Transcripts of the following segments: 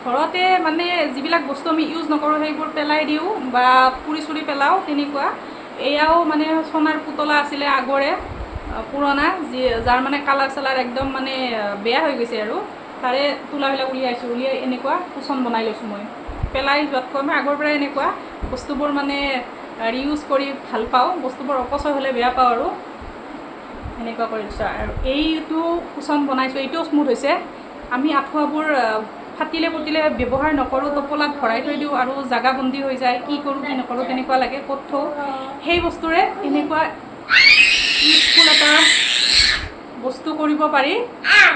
ঘৰতে মানে যিবিলাক বস্তু আমি ইউজ নকৰোঁ সেইবোৰ পেলাই দিওঁ বা পুৰি চুৰি পেলাওঁ তেনেকুৱা। এয়াও মানে সোণাৰ পুতলা আছিলে আগৰে পুৰণা, যাৰ মানে কালাৰ চালাৰ একদম মানে বেয়া হৈ গৈছে আৰু তাৰে তোলাবিলাক উলিয়াইছোঁ, উলিয়াই এনেকুৱা কুচন বনাই লৈছোঁ মই। পেলাই যোৱাতকৈ মই আগৰ পৰাই এনেকুৱা বস্তুবোৰ মানে ৰিউজ কৰি ভাল পাওঁ, বস্তুবোৰ অপচয় হ'লে বেয়া পাওঁ আৰু এনেকুৱা কৰি দিছোঁ। আৰু এইটো কুচন বনাইছোঁ, এইটোও স্মুথ হৈছে। আমি আঁঠুৱাবোৰ ফাটিলে ফুটিলে ব্যৱহাৰ নকৰোঁ, টোপোলাত ভৰাই থৈ দিওঁ আৰু জাগাবন্দী হৈ যায়, কি কৰোঁ কি নকৰোঁ তেনেকুৱা লাগে, ক'ত থওঁ। সেই বস্তুৰে এনেকুৱা ইউজফুল এটা বস্তু কৰিব পাৰি।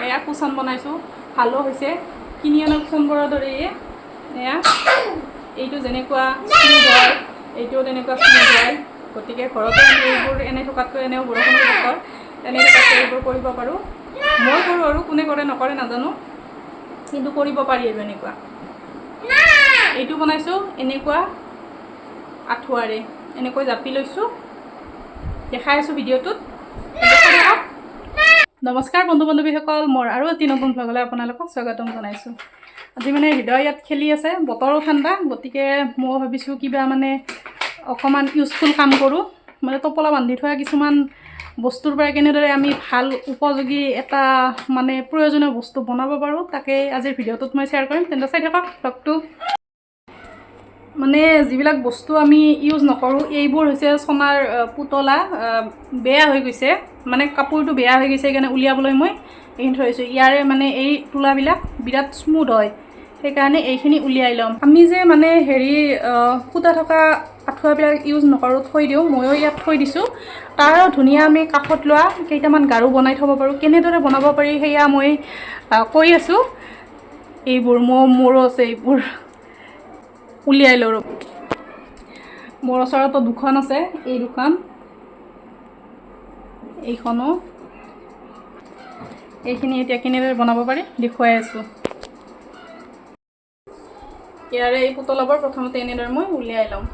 এয়া কুচন বনাইছোঁ, ভালো হৈছে, কিনি অনা কুচনবোৰৰ দৰে এয়া। এইটো যেনেকুৱা স্মুথ হয় এইটোও তেনেকুৱা স্মুথ হয়। গতিকে ঘৰতে আমি এইবোৰ এনে থকাতকৈ, এনেও বৰষুণৰ বতৰ এনে থকাতকৈ এইবোৰ কৰিব পাৰোঁ। মই কৰোঁ আৰু কোনে কৰে নকৰে নাজানো, কিন্তু কৰিব পাৰি আৰু এনেকুৱা। এইটো বনাইছোঁ এনেকুৱা আঁঠুৱাৰে, এনেকৈ জাপি লৈছোঁ, দেখাই আছোঁ ভিডিঅ'টোত। নমস্কাৰ বন্ধু বান্ধৱীসকল, মোৰ আৰু এটি নতুন ভ্লগলৈ আপোনালোকক স্বাগতম জনাইছোঁ। আজি মানে হৃদয় ইয়াত খেলি আছে, বতৰো ঠাণ্ডা, গতিকে মই ভাবিছোঁ কিবা মানে অকণমান ইউজফুল কাম কৰোঁ। মানে টোপোলা বান্ধি থোৱা কিছুমান বস্তুৰ পৰা কেনেদৰে আমি ভাল উপযোগী এটা মানে প্ৰয়োজনীয় বস্তু বনাব পাৰোঁ, তাকে আজিৰ ভিডিঅ'টোত মই শ্বেয়াৰ কৰিম। তেন্তে চাই থাকক ভ্লগটো। মানে যিবিলাক বস্তু আমি ইউজ নকৰোঁ, এইবোৰ হৈছে সোণাৰ পুতলা, বেয়া হৈ গৈছে, মানে কাপোৰটো বেয়া হৈ গৈছে, সেইকাৰণে উলিয়াবলৈ মই এইখিনি থৈছোঁ। ইয়াৰে মানে এই তোলাবিলাক বিৰাট স্মুথ হয়, সেইকাৰণে এইখিনি উলিয়াই ল'ম। আমি যে মানে ফুটা থকা আঁঠুৱাবিলাক ইউজ নকৰোঁ, থৈ দিওঁ, ময়ো ইয়াত থৈ দিছোঁ। তাৰ ধুনীয়া আমি কাষত লোৱা কেইটামান গাৰু বনাই থ'ব পাৰোঁ। কেনেদৰে বনাব পাৰি সেয়া মই কৈ আছোঁ। এইবোৰ মোৰো আছে, এইবোৰ উলিয়াই লওঁ ৰ'ব। মোৰ ওচৰতো দুখন আছে, এই দুখন, এইখনো। এইখিনি এতিয়া কেনেদৰে বনাব পাৰি দেখুৱাই আছোঁ। ইয়াৰে এই পুতলাবোৰ প্ৰথমতে এনেদৰে মই উলিয়াই ল'ম।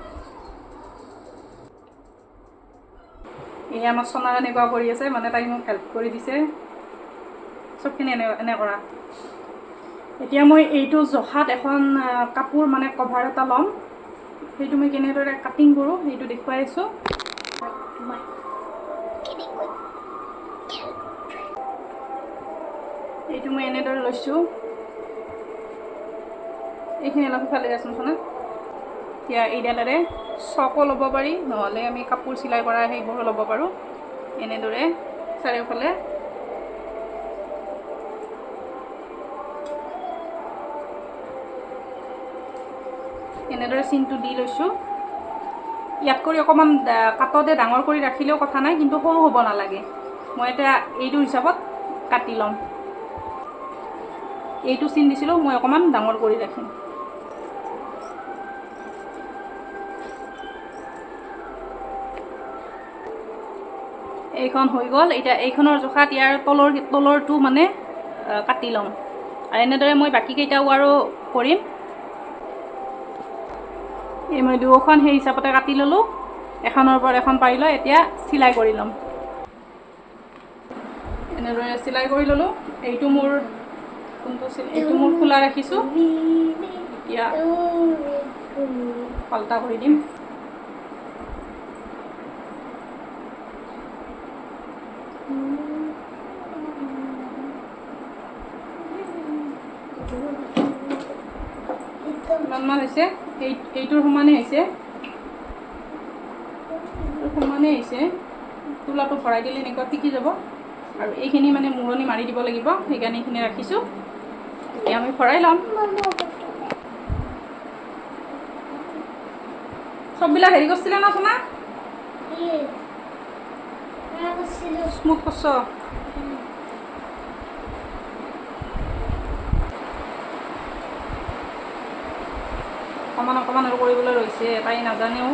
এই আমাৰ সোণাৰ এনেকুৱা কৰি আছে, মানে তাই মোক হেল্প কৰি দিছে চবখিনি এনে কৰা। এতিয়া মই এইটো জখাত এখন কাপোৰ মানে কভাৰ এটা ল'ম, সেইটো মই কেনেদৰে কাটিং কৰোঁ সেইটো দেখুৱাই আছোঁ। এইটো মই এনেদৰে লৈছোঁ, এইখিনি অলপ সিফালে আছোন সোণা। এতিয়া এইডালেৰে চকো ল'ব পাৰি, নহ'লে আমি কাপোৰ চিলাই কৰা সেইবোৰো ল'ব পাৰোঁ। এনেদৰে চাৰিওফালে এনেদৰে চিনটো দি লৈছোঁ। ইয়াত কৰি অকণমান কাটতে ডাঙৰ কৰি ৰাখিলেও কথা নাই, কিন্তু সৰু হ'ব নালাগে। মই এতিয়া এইটো হিচাপত কাটি ল'ম। এইটো চিন দিছিলোঁ, মই অকণমান ডাঙৰ কৰি ৰাখিম। এইখন হৈ গ'ল। এতিয়া এইখনৰ জোখাত ইয়াৰ তলৰটো মানে কাটি ল'ম, আৰু এনেদৰে মই বাকীকেইটাও আৰু কৰিম। এই মই দুয়োখন সেই হিচাপতে কাটি ল'লোঁ, এখনৰ ওপৰত এখন পাৰি লৈ এতিয়া চিলাই কৰি ল'ম। এনেদৰে চিলাই কৰি ল'লোঁ। এইটো মোৰ এইটো মোৰ খোলা ৰাখিছোঁ, এতিয়া পাল্টা কৰি দিম। কিমানমান হৈছে? এইটোৰ সমানেই হৈছে, তোলাটো ভৰাই দিলে এনেকুৱা টিকি যাব। আৰু এইখিনি মানে মূৰণি মাৰি দিব লাগিব, সেইকাৰণে এইখিনি ৰাখিছোঁ। এতিয়া আমি ভৰাই ল'ম। চববিলাক হেৰি কৰিছিলে না সোণা? স্মুথ কৰছ? অকণমান আৰু কৰিবলৈ ৰৈছে, তাই নাজানেও।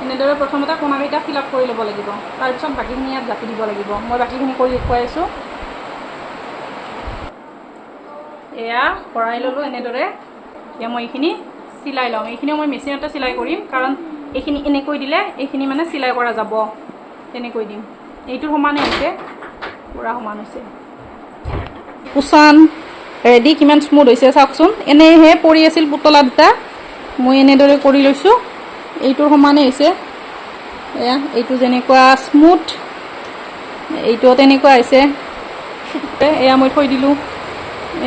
এনেদৰে প্ৰথমতে কোণাকেইটা ফিল আপ কৰি ল'ব লাগিব, তাৰপিছত বাকীখিনি ইয়াত জাপি দিব লাগিব। মই বাকীখিনি কৰি দেখুৱাই আছোঁ। এয়া ভৰাই ল'লোঁ এনেদৰে। এতিয়া মই এইখিনি চিলাই ল'ম। এইখিনিও মই মেচিনতে চিলাই কৰিম, কাৰণ এইখিনি এনেকৈ দিলে এইখিনি মানে চিলাই কৰা যাব, তেনেকৈ দিম। এইটোৰ সমানে হৈছে, পূৰা সমান হৈছে। কুচন ৰেডি, কিমান স্মুথ হৈছে চাওকচোন। এনেহে পৰি আছিল পুতলা দুটা, মই এনেদৰে কৰি লৈছোঁ। এইটোৰ সমানে হৈছে, এয়া এইটো যেনেকুৱা স্মুথ, এইটোও তেনেকুৱা হৈছে। এয়া মই থৈ দিলোঁ,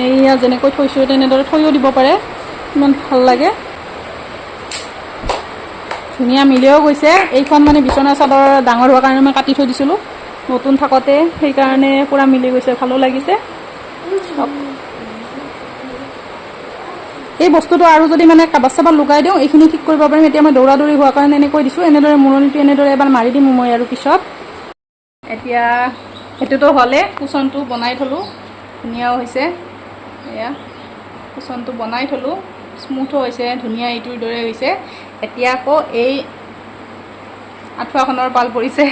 এয়া যেনেকৈ থৈছোঁ তেনেদৰে থৈও দিব পাৰে, ইমান ভাল লাগে, ধুনীয়া মিলিও গৈছে। এইখন মানে বিচনা চাদৰ ডাঙৰ হোৱাৰ কাৰণে মই কাটি থৈ দিছিলোঁ নতুন থাকোঁতে, সেইকাৰণে পূৰা মিলি গৈছে, ভালো লাগিছে। এই বস্তুটো আৰু যদি মানে কাবাৰ চাবাৰ লগাই দিওঁ এইখিনি ঠিক কৰিব পাৰিম। এতিয়া মই দৌৰা দৌৰি হোৱাৰ কাৰণে এনেকৈ দিছোঁ। এনেদৰে মূৰণিটো এনেদৰে এবাৰ মাৰি দিম মই আৰু পিছত। এতিয়া সেইটোতো হ'লে কুচনটো বনাই থলোঁ, ধুনীয়াও হৈছে। এয়া কুচনটো বনাই থলোঁ, স্মুথো হৈছে, ধুনীয়া এইটোৰ দৰে হৈছে। এতিয়া আকৌ এই আঁঠুৱাখনৰ পাল পৰিছে,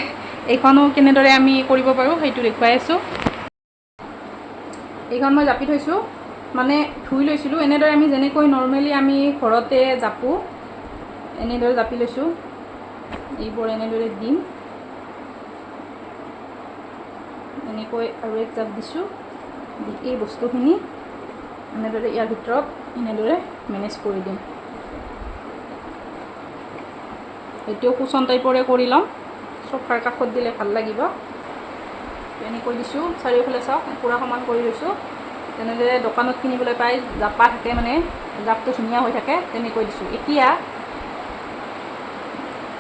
এইখনো কেনেদৰে আমি কৰিব পাৰোঁ সেইটো দেখুৱাই আছোঁ। এইখন মই জাপি থৈছোঁ, মানে ধুই লৈছিলোঁ। এনেদৰে আমি যেনেকৈ নৰ্মেলি আমি ঘৰতে জাপোঁ, এনেদৰে জাপি লৈছোঁ। এইবোৰ এনেদৰে দিম, এনেকৈ আৰু এক জাপ দিছোঁ। এই বস্তুখিনি এনেদৰে ইয়াৰ ভিতৰত এনেদৰে মেনেজ কৰি দিম। এইটোও কুচন টাইপৰে কৰি ল'ম, চফাৰ কাষত দিলে ভাল লাগিব। এনেকৈ দিছোঁ, চাৰিওফালে চাওক পূৰা সমান কৰি লৈছোঁ। তেনেদৰে দোকানত কিনিবলৈ পাই, জাপা থাকে মানে, জাপটো ধুনীয়া হৈ থাকে, তেনেকৈ দিছোঁ। এতিয়া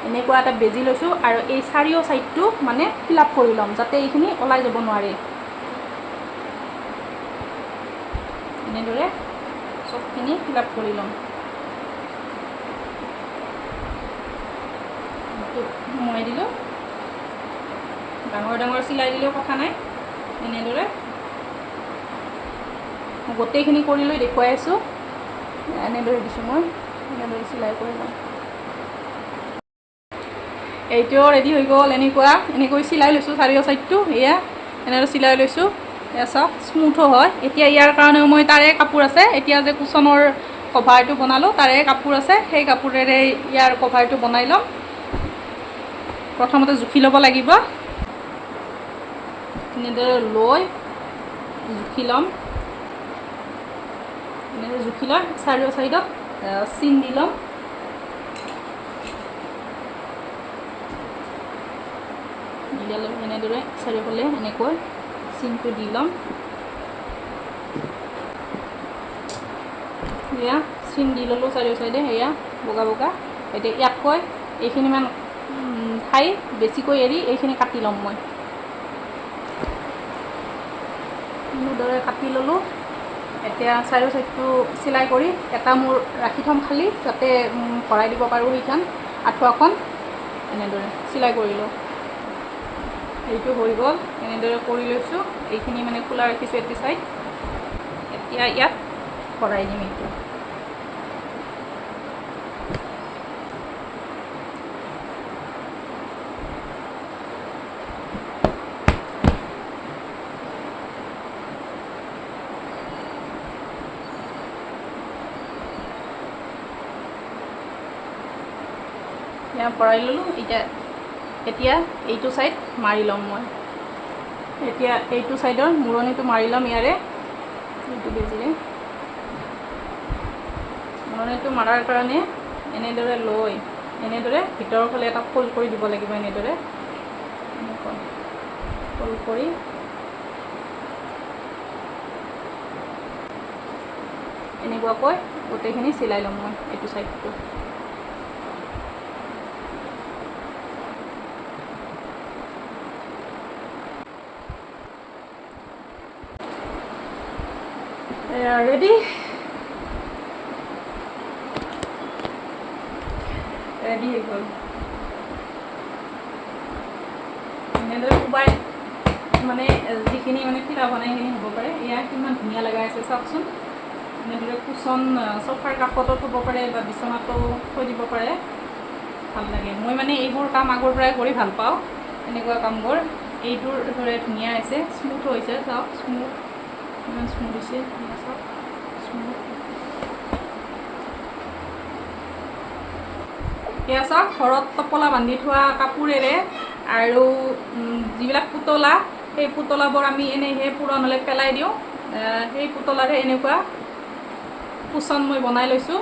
এনেকুৱা এটা বেজি লৈছোঁ আৰু এই চাৰিও ছাইডটো মানে ফিল আপ কৰি ল'ম, যাতে এইখিনি ওলাই যাব নোৱাৰে। এনেদৰে চবখিনি ফিল আপ কৰি ল'ম। সোমোৱাই দিলোঁ, ডাঙৰ ডাঙৰ চিলাই দিলেও কথা নাই। এনেদৰে গোটেইখিনি কৰি লৈ দেখুৱাই আছোঁ। এনেদৰে দিছোঁ মই, এনেদৰে চিলাই কৰি লওঁ। এইটোও ৰেডি হৈ গ'ল। এনেকৈ চিলাই লৈছোঁ চাৰিও ছাইডটো, এয়া এনেদৰে চিলাই লৈছোঁ। এয়া চাওক স্মুথো হয়। এতিয়া ইয়াৰ কাৰণেও মই তাৰে কাপোৰ আছে, এতিয়া যে কুচনৰ কভাৰটো বনালোঁ তাৰে কাপোৰ আছে, সেই কাপোৰেৰে ইয়াৰ কভাৰটো বনাই ল'ম। প্ৰথমতে জুখি ল'ব লাগিব, এনেদৰে লৈ জুখি ল'ম। এনেদৰে জুখি লৈ চাৰিও ছাইডত চিন দি ল'ম। এনেদৰে চাৰিওফালে এনেকৈ চিনটো দি ল'ম। এয়া চিন দি ল'লোঁ চাৰিও ছাইডে, সেয়া বগা বগা। এতিয়া ইয়াতকৈ এইখিনিমান ঠাই বেছিকৈ এৰি এইখিনি কাটি ল'ম মই। এনেদৰে কাটি ল'লোঁ। এতিয়া চাৰিও ছাইডটো চিলাই কৰি এটা মোৰ ৰাখি থ'ম খালী, যাতে ভৰাই দিব পাৰোঁ সেইখন আঁঠুৱাখন। এনেদৰে চিলাই কৰি লওঁ। এইটো হৈ গ'ল, এনেদৰে কৰি লৈছোঁ। এইখিনি মানে খোলা ৰাখিছোঁ এটি ছাইড। এতিয়া ইয়াত ভৰাই দিম এইটো। ভৰাই ল'লোঁ। এতিয়া এইটো ছাইড মাৰি ল'ম মই। এতিয়া এইটো ছাইডৰ মূৰণিটো মাৰি ল'ম ইয়াৰে, এইটো বেজিৰে। মূৰণিটো মৰাৰ কাৰণে এনেদৰে লৈ এনেদৰে ভিতৰৰ ফালে এটা ফল্ড কৰি দিব লাগিব। এনেদৰে ফল্ড কৰি এনেকুৱাকৈ গোটেইখিনি চিলাই ল'ম মই এইটো ছাইডটো। ৰেডি হৈ গ'ল। এনেদৰে কোবাই মানে যিখিনি মানে পিঠা বনাই সেইখিনি হ'ব পাৰে। এয়া কিমান ধুনীয়া লগা আছে চাওকচোন। এনেদৰে কুচন চফাৰ কাষতো থ'ব পাৰে বা বিচনাতো থৈ দিব পাৰে, ভাল লাগে। মই মানে এইবোৰ কাম আগৰ পৰাই কৰি ভাল পাওঁ, এনেকুৱা কামবোৰ। এইটোৰ দৰে ধুনীয়া হৈছে, স্মুথ হৈছে, চাওক স্মুথ, ইমান স্মুথ হৈছে চাওক, স্মুথ। এয়া চাওক ঘৰত টপলা বান্ধি থোৱা কাপোৰেৰে আৰু যিবিলাক পুতলা সেই পুতলাবোৰ আমি এনেহে পুৰণ হ'লে পেলাই দিওঁ সেই পুতলাৰে এনেকুৱা কুশ্বন মই বনাই লৈছোঁ।